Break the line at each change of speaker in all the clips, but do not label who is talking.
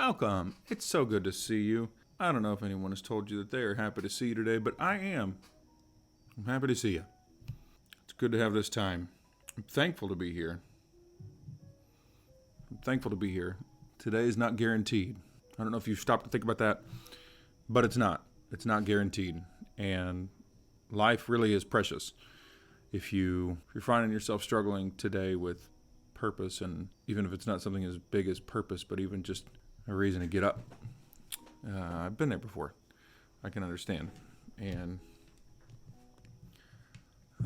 Welcome. It's so good to see you. I don't know if anyone has told you that they are happy to see you today, but I am. I'm happy to see you. It's good to have this time. I'm thankful to be here. Today is not guaranteed. I don't know if you've stopped to think about that, but it's not. It's not guaranteed. And life really is precious. If you're finding yourself struggling today with purpose, and even if it's not something as big as purpose, but even just a reason to get up. I've been there before. I can understand. And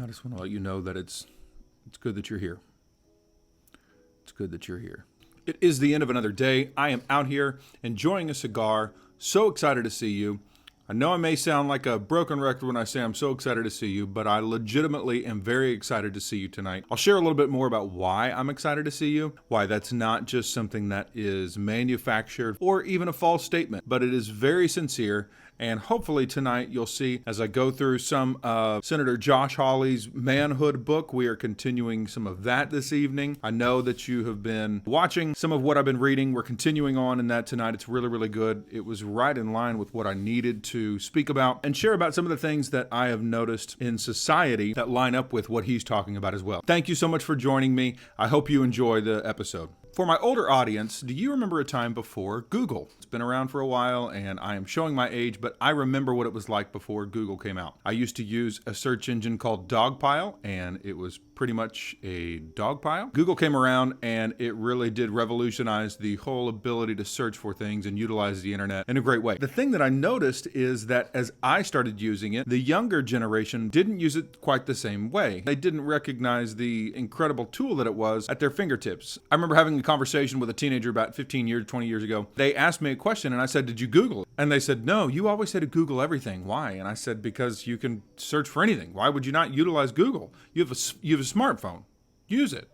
I just want to let you know that it's good that you're here. It's good that you're here. It is the end of another day. I am out here enjoying a cigar. So excited to see you. I know I may sound like a broken record when I say I'm so excited to see you, but I legitimately am very excited to see you tonight. I'll share a little bit more about why I'm excited to see you, why that's not just something that is manufactured or even a false statement, but it is very sincere. And hopefully tonight you'll see as I go through some of Senator Josh Hawley's manhood book. We are continuing some of that this evening. I know that you have been watching some of what I've been reading. We're continuing on in that tonight. It's really, really good. It was right in line with what I needed to speak about and share about some of the things that I have noticed in society that line up with what he's talking about as well. Thank you so much for joining me. I hope you enjoy the episode. For my older audience, do you remember a time before Google? It's been around for a while, and I am showing my age, but I remember what it was like before Google came out. I used to use a search engine called Dogpile, and it was pretty much a dog pile. Google came around, and it really did revolutionize the whole ability to search for things and utilize the internet in a great way. The thing that I noticed is that as I started using it, the younger generation didn't use it quite the same way. They didn't recognize the incredible tool that it was at their fingertips. I remember having a conversation with a teenager about 15 years, 20 years ago. They asked me a question, and I said, "Did you Google it?" And they said, "No, you always say to Google everything. Why?" And I said, "Because you can search for anything. Why would you not utilize Google? You have a smartphone. Use it.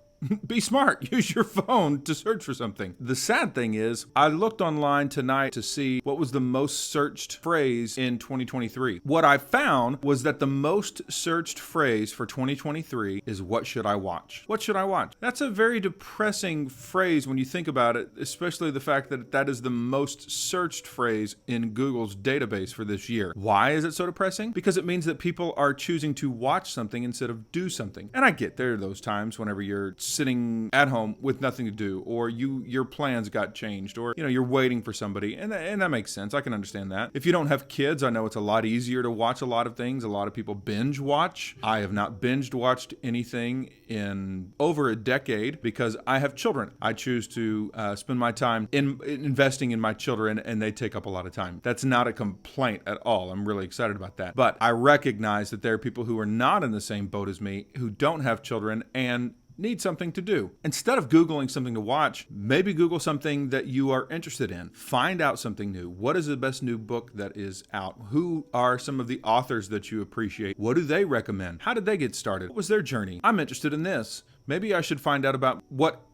Be smart. Use your phone to search for something." The sad thing is, I looked online tonight to see what was the most searched phrase in 2023. What I found was that the most searched phrase for 2023 is "what should I watch?" What should I watch? That's a very depressing phrase when you think about it, especially the fact that that is the most searched phrase in Google's database for this year. Why is it so depressing? Because it means that people are choosing to watch something instead of do something. And I get there are those times whenever you're sitting at home with nothing to do, or your plans got changed, or you're waiting for somebody, and that makes sense. I can understand that. If you don't have kids, I know it's a lot easier to watch a lot of things. A lot of people binge watch. I have not binged watched anything in over a decade because I have children. I choose to spend my time in investing in my children, and they take up a lot of time. That's not a complaint at all. I'm really excited about that. But I recognize that there are people who are not in the same boat as me, who don't have children and need something to do. Instead of Googling something to watch, maybe Google something that you are interested in. Find out something new. What is the best new book that is out? Who are some of the authors that you appreciate? What do they recommend? How did they get started? What was their journey? I'm interested in this. Maybe I should find out about what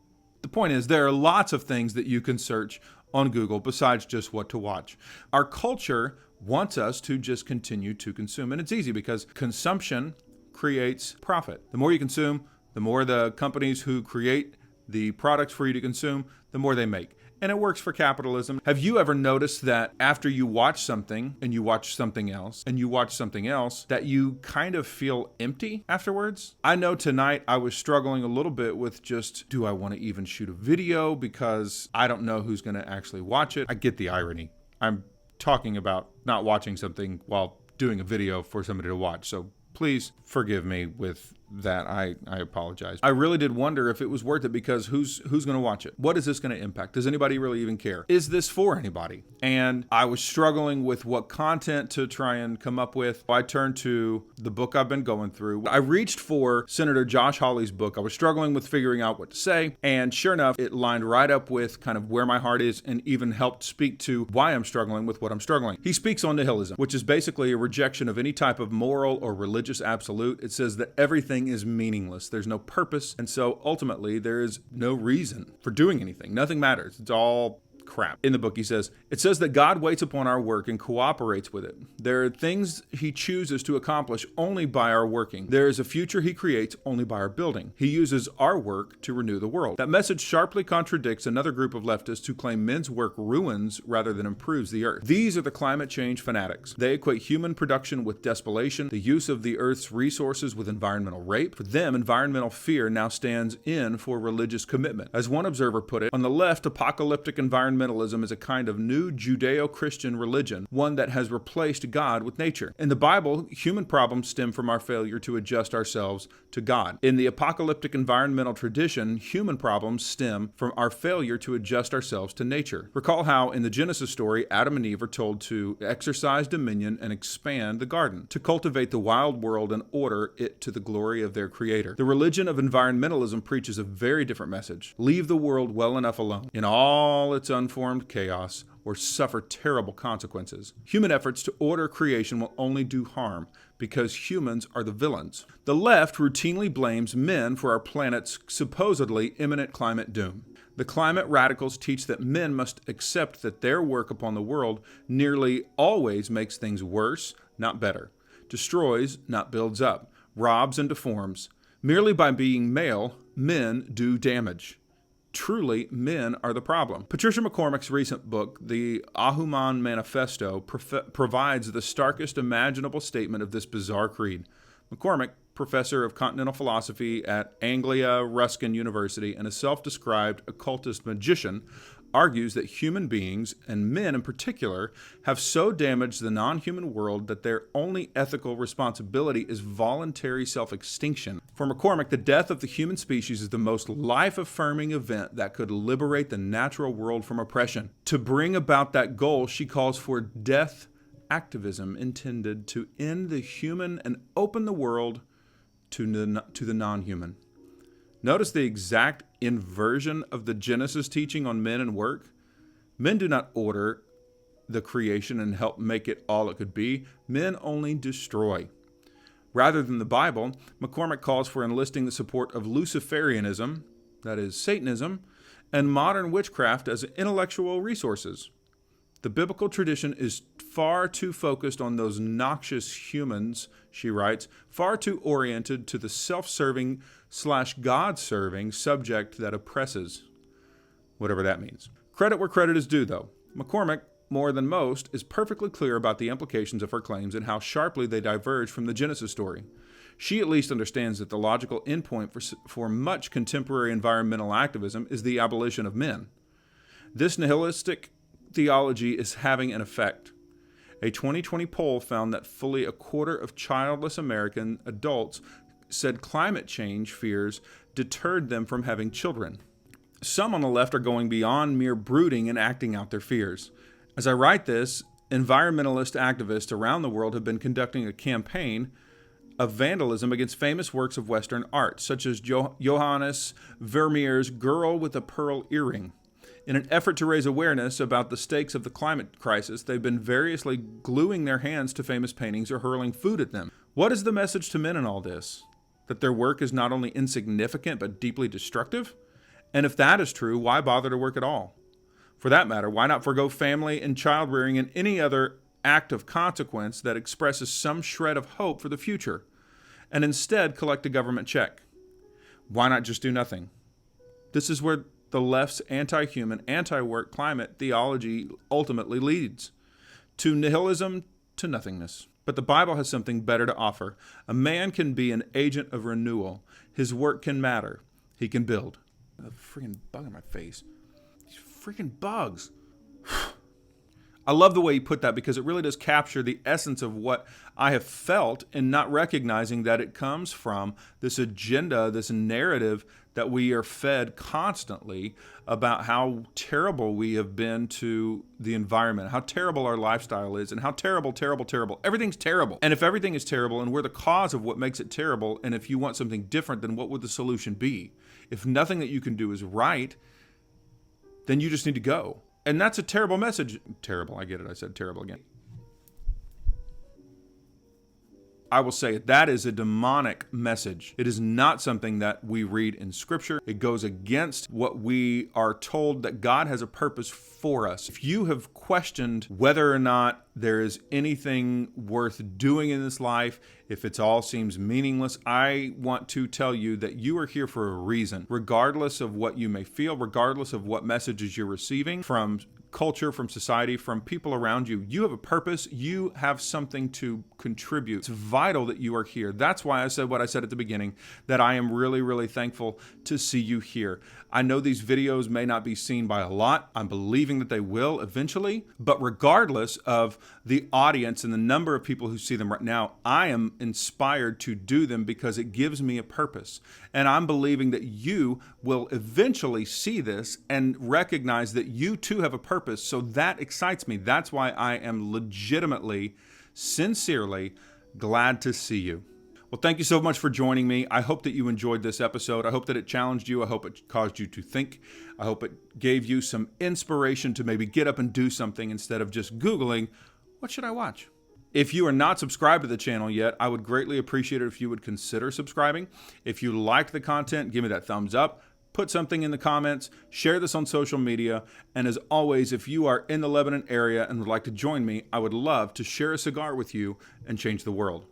the point is. There are lots of things that you can search on Google besides just what to watch. Our culture wants us to just continue to consume. And it's easy because consumption creates profit. The more you consume, the more the companies who create the products for you to consume, the more they make. And it works for capitalism. Have you ever noticed that after you watch something and you watch something else and you watch something else, that you kind of feel empty afterwards? I know tonight I was struggling a little bit with just, do I want to even shoot a video because I don't know who's going to actually watch it? I get the irony. I'm talking about not watching something while doing a video for somebody to watch. So please forgive me with that. I apologize. I really did wonder if it was worth it because who's going to watch it? What is this going to impact? Does anybody really even care? Is this for anybody? And I was struggling with what content to try and come up with. I turned to the book I've been going through. I reached for Senator Josh Hawley's book. I was struggling with figuring out what to say. And sure enough, it lined right up with kind of where my heart is and even helped speak to why I'm struggling with what I'm struggling. He speaks on nihilism, which is basically a rejection of any type of moral or religious absolute. It says that everything is meaningless. There's no purpose. And so ultimately, there is no reason for doing anything. Nothing matters. It's all crap. In the book, he says, it says that God waits upon our work and cooperates with it. There are things he chooses to accomplish only by our working. There is a future he creates only by our building. He uses our work to renew the world. That message sharply contradicts another group of leftists who claim men's work ruins rather than improves the earth. These are the climate change fanatics. They equate human production with desperation, the use of the earth's resources with environmental rape. For them, environmental fear now stands in for religious commitment. As one observer put it, on the left, apocalyptic environmentalism is a kind of new Judeo-Christian religion, one that has replaced God with nature. In the Bible, human problems stem from our failure to adjust ourselves to God. In the apocalyptic environmental tradition, human problems stem from our failure to adjust ourselves to nature. Recall how in the Genesis story, Adam and Eve are told to exercise dominion and expand the garden, to cultivate the wild world and order it to the glory of their Creator. The religion of environmentalism preaches a very different message. Leave the world well enough alone in all its unformed chaos, or suffer terrible consequences. Human efforts to order creation will only do harm because humans are the villains. The left routinely blames men for our planet's supposedly imminent climate doom. The climate radicals teach that men must accept that their work upon the world nearly always makes things worse, not better, destroys, not builds up, robs and deforms. Merely by being male, men do damage. Truly, men are the problem. Patricia McCormick's recent book, The Ahuman Manifesto, provides the starkest imaginable statement of this bizarre creed. McCormick, professor of continental philosophy at Anglia Ruskin University and a self-described occultist magician, argues that human beings, and men in particular, have so damaged the non-human world that their only ethical responsibility is voluntary self-extinction. For McCormick, the death of the human species is the most life-affirming event that could liberate the natural world from oppression. To bring about that goal, she calls for death activism intended to end the human and open the world to the non-human. Notice the exact inversion of the Genesis teaching on men and work. Men do not order the creation and help make it all it could be. Men only destroy. Rather than the Bible, McCormick calls for enlisting the support of Luciferianism, that is Satanism, and modern witchcraft as intellectual resources. The biblical tradition is far too focused on those noxious humans, she writes, far too oriented to the self-serving / God-serving subject that oppresses, whatever that means. Credit where credit is due, though. McCormick, more than most, is perfectly clear about the implications of her claims and how sharply they diverge from the Genesis story. She at least understands that the logical endpoint for much contemporary environmental activism is the abolition of men. This nihilistic theology is having an effect. A 2020 poll found that fully a quarter of childless American adults said climate change fears deterred them from having children. Some on the left are going beyond mere brooding and acting out their fears. As I write this, environmentalist activists around the world have been conducting a campaign of vandalism against famous works of Western art, such as Johannes Vermeer's Girl with a Pearl Earring. In an effort to raise awareness about the stakes of the climate crisis, they've been variously gluing their hands to famous paintings or hurling food at them. What is the message to men in all this? That their work is not only insignificant but deeply destructive? And if that is true, why bother to work at all? For that matter, why not forgo family and child rearing and any other act of consequence that expresses some shred of hope for the future, and instead collect a government check? Why not just do nothing? This is where the left's anti-human, anti-work climate theology ultimately leads. To nihilism, to nothingness. But the Bible has something better to offer. A man can be an agent of renewal. His work can matter. He can build. A freaking bug in my face. These freaking bugs. I love the way you put that because it really does capture the essence of what I have felt in not recognizing that it comes from this agenda, this narrative that we are fed constantly about how terrible we have been to the environment, how terrible our lifestyle is, and how terrible. Everything's terrible. And if everything is terrible and we're the cause of what makes it terrible, and if you want something different, then what would the solution be? If nothing that you can do is right, then you just need to go. And that's a terrible message. Terrible, I get it. I said terrible again. I will say it, that is a demonic message. It is not something that we read in Scripture. It goes against what we are told that God has a purpose for us. If you have questioned whether or not there is anything worth doing in this life, if it all seems meaningless, I want to tell you that you are here for a reason. Regardless of what you may feel, regardless of what messages you're receiving from culture, from society, from people around you, you have a purpose. You have something to contribute. It's vital that you are here. That's why I said what I said at the beginning, that I am really, really thankful to see you here. I know these videos may not be seen by a lot. I'm believing that they will eventually, but regardless of the audience and the number of people who see them right now, I am inspired to do them because it gives me a purpose. And I'm believing that you will eventually see this and recognize that you too have a purpose. So that excites me. That's why I am legitimately, sincerely glad to see you. Well, thank you so much for joining me. I hope that you enjoyed this episode. I hope that it challenged you. I hope it caused you to think. I hope it gave you some inspiration to maybe get up and do something instead of just Googling, what should I watch? If you are not subscribed to the channel yet, I would greatly appreciate it if you would consider subscribing. If you liked the content, give me that thumbs up. Put something in the comments, share this on social media, and as always, if you are in the Lebanon area and would like to join me, I would love to share a cigar with you and change the world.